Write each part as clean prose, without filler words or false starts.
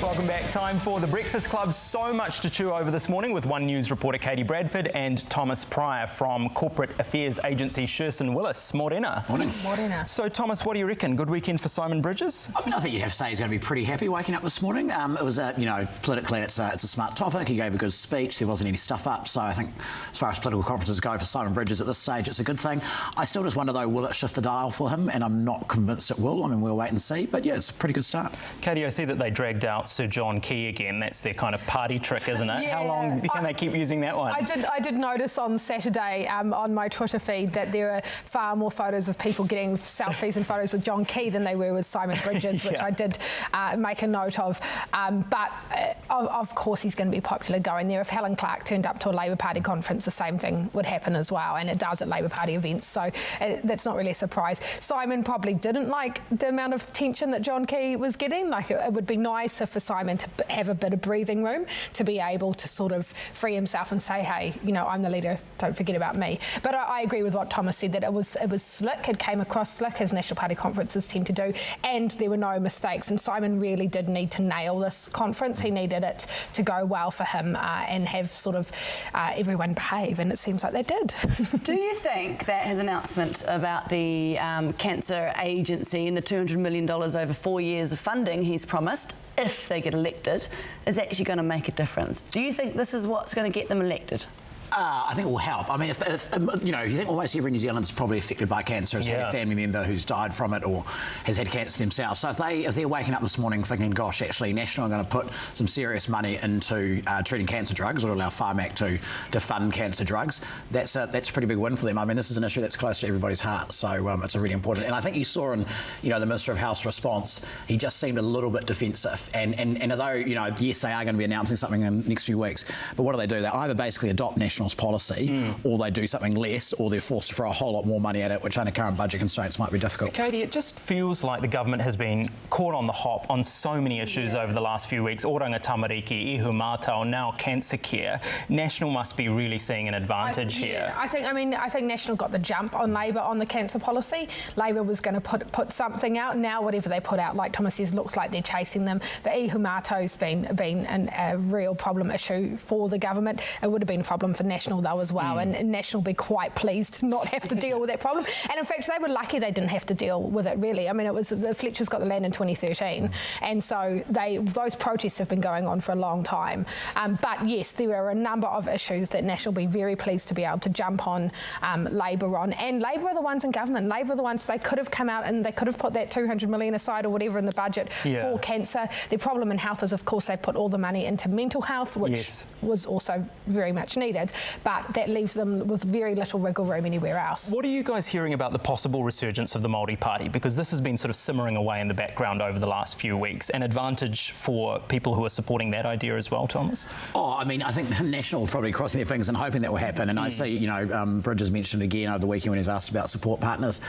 Welcome back. Time for The Breakfast Club. So much to chew over this morning with One News reporter Katie Bradford and Thomas Pryor from corporate affairs agency Sherson Willis. Morena. Morning. Morena. So, Thomas, what do you reckon? Good weekend for Simon Bridges? I mean, I think you'd have to say he's going to be pretty happy waking up this morning. It was, politically it's a smart topic. He gave a good speech. There wasn't any stuff up. So I think as far as political conferences go for Simon Bridges at this stage, it's a good thing. I still just wonder, though, will it shift the dial for him? And I'm not convinced it will. I mean, we'll wait and see. But, yeah, it's a pretty good start. Katie, I see that they dragged out Sir John Key again. That's their kind of party trick, isn't it? Yeah, How long can they keep using that one? I did notice on Saturday on my Twitter feed that there are far more photos of people getting selfies and photos with John Key than they were with Simon Bridges, which I did make a note of. But of course he's going to be popular going there. If Helen Clark turned up to a Labour Party conference, the same thing would happen as well, and it does at Labour Party events, so that's not really a surprise. Simon probably didn't like the amount of attention that John Key was getting. Like, it would be nicer for Simon to have a bit of breathing room, to be able to sort of free himself and say, hey, you know, I'm the leader, don't forget about me. But I agree with what Thomas said, that it was slick, it came across slick, as National Party conferences tend to do, and there were no mistakes, and Simon really did need to nail this conference. He needed it to go well for him and have sort of everyone behave, and it seems like they did. Do you think that his announcement about the cancer agency and the $200 million over 4 years of funding he's promised, if they get elected, is actually going to make a difference? Do you think this is what's going to get them elected? I think it will help. I mean, if you think almost every New Zealander is probably affected by cancer, has had a family member who's died from it or has had cancer themselves. So if they're waking up this morning thinking, gosh, actually National are going to put some serious money into treating cancer drugs, or allow Pharmac to fund cancer drugs, that's a pretty big win for them. I mean, this is an issue that's close to everybody's heart, so it's a really important. And I think you saw in the Minister of Health's response, he just seemed a little bit defensive. And although yes, they are going to be announcing something in the next few weeks, but what do? They either basically adopt National's policy, or they do something less, or they're forced to throw a whole lot more money at it, which under current budget constraints might be difficult. Katie, it just feels like the government has been caught on the hop on so many issues over the last few weeks. Oranga tamariki, ihu mātau, now cancer care. National must be really seeing an advantage here. I think National got the jump on Labour on the cancer policy. Labour was going to put something out. Now whatever they put out, like Thomas says, looks like they're chasing them. The ihu mātau's been a real problem issue for the government. It would have been a problem for National though as well, and National will be quite pleased to not have to deal with that problem. And in fact, they were lucky they didn't have to deal with it, really. I mean, it was the Fletchers got the land in 2013, and so those protests have been going on for a long time. But yes, there are a number of issues that National will be very pleased to be able to jump on Labour on, and Labour are the ones in government. Labour are the ones, they could have come out and they could have put that 200 million aside or whatever in the budget for cancer. The problem in health is, of course, they put all the money into mental health, which was also very much needed, but that leaves them with very little wiggle room anywhere else. What are you guys hearing about the possible resurgence of the Māori Party? Because this has been sort of simmering away in the background over the last few weeks. An advantage for people who are supporting that idea as well, Thomas? Oh, I mean, I think the National are probably crossing their fingers and hoping that will happen. And I see, Bridges mentioned again over the weekend when he was asked about support partners.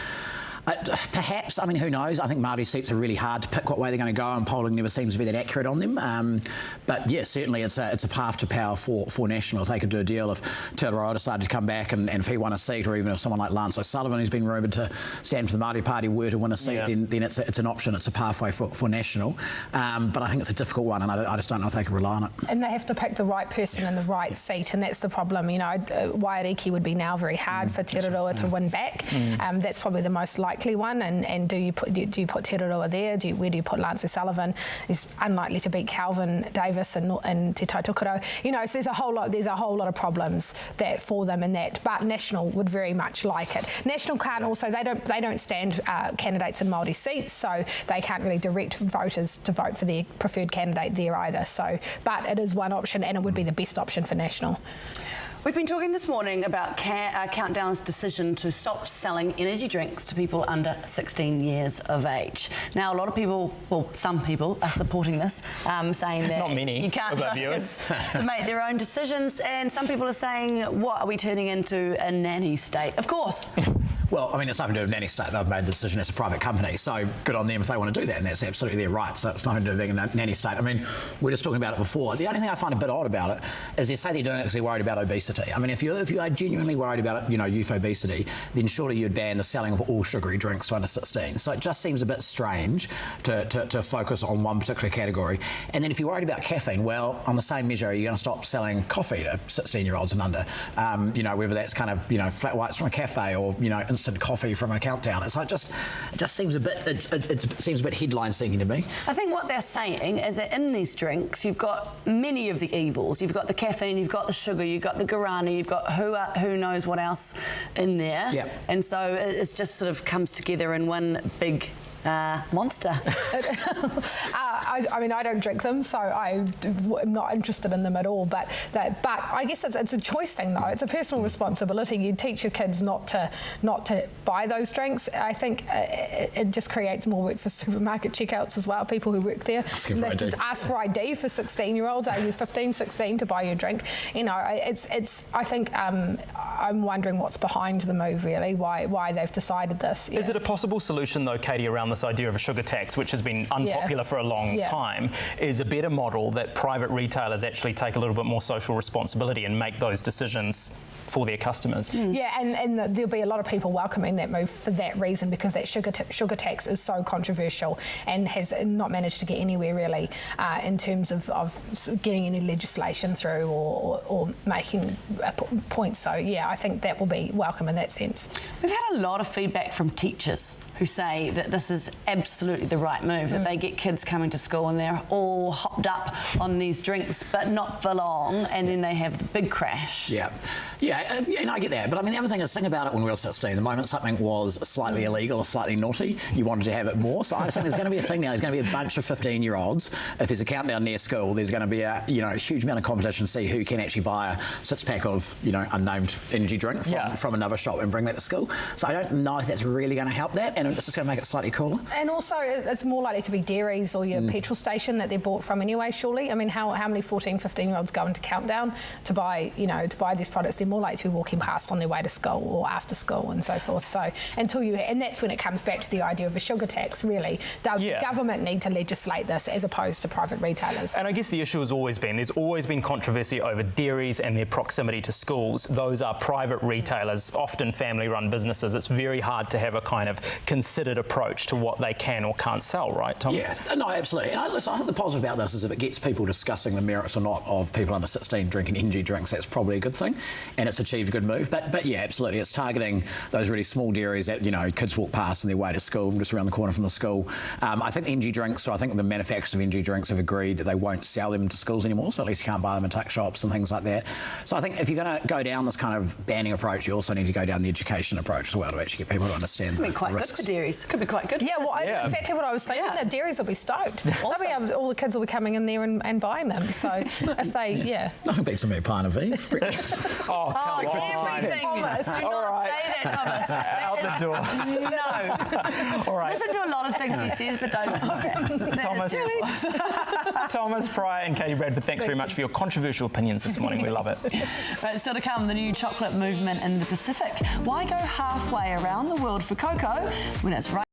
Perhaps, I mean, who knows? I think Māori seats are really hard to pick what way they're going to go, and polling never seems to be that accurate on them. But yeah, certainly it's a path to power for National. If they could do a deal, if Te Aroha decided to come back and if he won a seat, or even if someone like Lance O'Sullivan, who's been rumoured to stand for the Māori Party, were to win a seat, then it's an option, it's a pathway for National. But I think it's a difficult one, and I just don't know if they can rely on it. And they have to pick the right person in the right seat, and that's the problem. Waiariki would be now very hard for Te Aroha to win back. That's probably the most likely one, and do you put Te Aroha there? Where do you put Lance O'Sullivan? He's unlikely to beat Calvin Davis and Te Taitukaro. So there's a whole lot of problems that for them in that. But National would very much like it. National can't also, they don't stand candidates in Māori seats, so they can't really direct voters to vote for their preferred candidate there either. So, but it is one option, and it would be the best option for National. We've been talking this morning about Countdown's decision to stop selling energy drinks to people under 16 years of age. Now, a lot of people, well, some people are supporting this, saying that not many you can't trust kids to make their own decisions, and some people are saying, what, are we turning into a nanny state? Of course, Well, I mean, it's nothing to do with Nanny State. They've made the decision as a private company, so good on them if they want to do that, and that's absolutely their right. So it's nothing to do with being a Nanny State. I mean, we were just talking about it before. The only thing I find a bit odd about it is they say they're doing it because they're worried about obesity. I mean, if you are genuinely worried about youth obesity, then surely you'd ban the selling of all sugary drinks to under 16. So it just seems a bit strange to focus on one particular category. And then if you're worried about caffeine, well, on the same measure, you're going to stop selling coffee to 16-year-olds and under. Whether that's kind of flat whites from a cafe or instant coffee from a Countdown. So it just seems a bit it seems a bit headline seeking to me. I think what they're saying is that in these drinks you've got many of the evils. You've got the caffeine, you've got the sugar, you've got the guarana, you've got who knows what else in there. Yeah. And so it just sort of comes together in one big monster. I mean, I don't drink them, so I'm not interested in them at all. But I guess it's a choice thing, though. It's a personal responsibility. You teach your kids not to buy those drinks. I think it just creates more work for supermarket checkouts as well. People who work there ask for ID for 16-year-olds. Are you 15, 16 to buy your drink? I think I'm wondering what's behind the move, really. Why they've decided this. Yeah. Is it a possible solution, though, Katie, around this idea of a sugar tax, which has been unpopular for a long time, is a better model that private retailers actually take a little bit more social responsibility and make those decisions for their customers? Yeah, and there'll be a lot of people welcoming that move for that reason, because that sugar tax is so controversial and has not managed to get anywhere really in terms of getting any legislation through or making a point. So yeah, I think that will be welcome in that sense. We've had a lot of feedback from teachers who say that this is absolutely the right move, that they get kids coming to school and they're all hopped up on these drinks, but not for long, and then they have the big crash. Yeah, and I get that. But I mean, the other thing is, think about it when we were 16. The moment something was slightly illegal or slightly naughty, you wanted to have it more. So I think there's going to be a thing now. There's going to be a bunch of 15-year-olds. If there's a Countdown near school, there's going to be a huge amount of competition to see who can actually buy a 6-pack of unnamed energy drink from another shop and bring that to school. So I don't know if that's really going to help that, and it's just going to make it slightly cooler. And also, it's more likely to be dairies or your petrol station that they're bought from anyway. Surely, I mean, how many 14, 15-year-olds go into Countdown to buy these products? They're more likely to be walking past on their way to school or after school and so forth. So and that's when it comes back to the idea of a sugar tax. Really, does the government need to legislate this as opposed to private retailers? And I guess the issue has always been there's always been controversy over dairies and their proximity to schools. Those are private retailers, often family-run businesses. It's very hard to have a kind of considered approach to what they can or can't sell, right, Thomas? Yeah, no, absolutely. And I think the positive about this is if it gets people discussing the merits or not of people under 16 drinking energy drinks, that's probably a good thing, and it's achieved a good move. But yeah, absolutely, it's targeting those really small dairies that kids walk past on their way to school, just around the corner from the school. I think the energy drinks, so I think the manufacturers of energy drinks have agreed that they won't sell them to schools anymore, so at least you can't buy them in tuck shops and things like that. So I think if you're going to go down this kind of banning approach, you also need to go down the education approach as well to actually get people to understand the risks. Could be quite good for dairies. Could be quite good. Yeah, well, that's exactly what I was thinking. That dairies will be stoked. Awesome. All the kids will be coming in there and buying them. So if they, nothing beats a meat pie and a V. Come on. Everything. Thomas, do not say that, Thomas. Out the door. No. All right. Listen to a lot of things he says, but don't listen to Thomas Pryor and Katie Bradford, thanks very much for your controversial opinions this morning. We love it. But still to come, the new chocolate movement in the Pacific. Why go halfway around the world for cocoa when it's right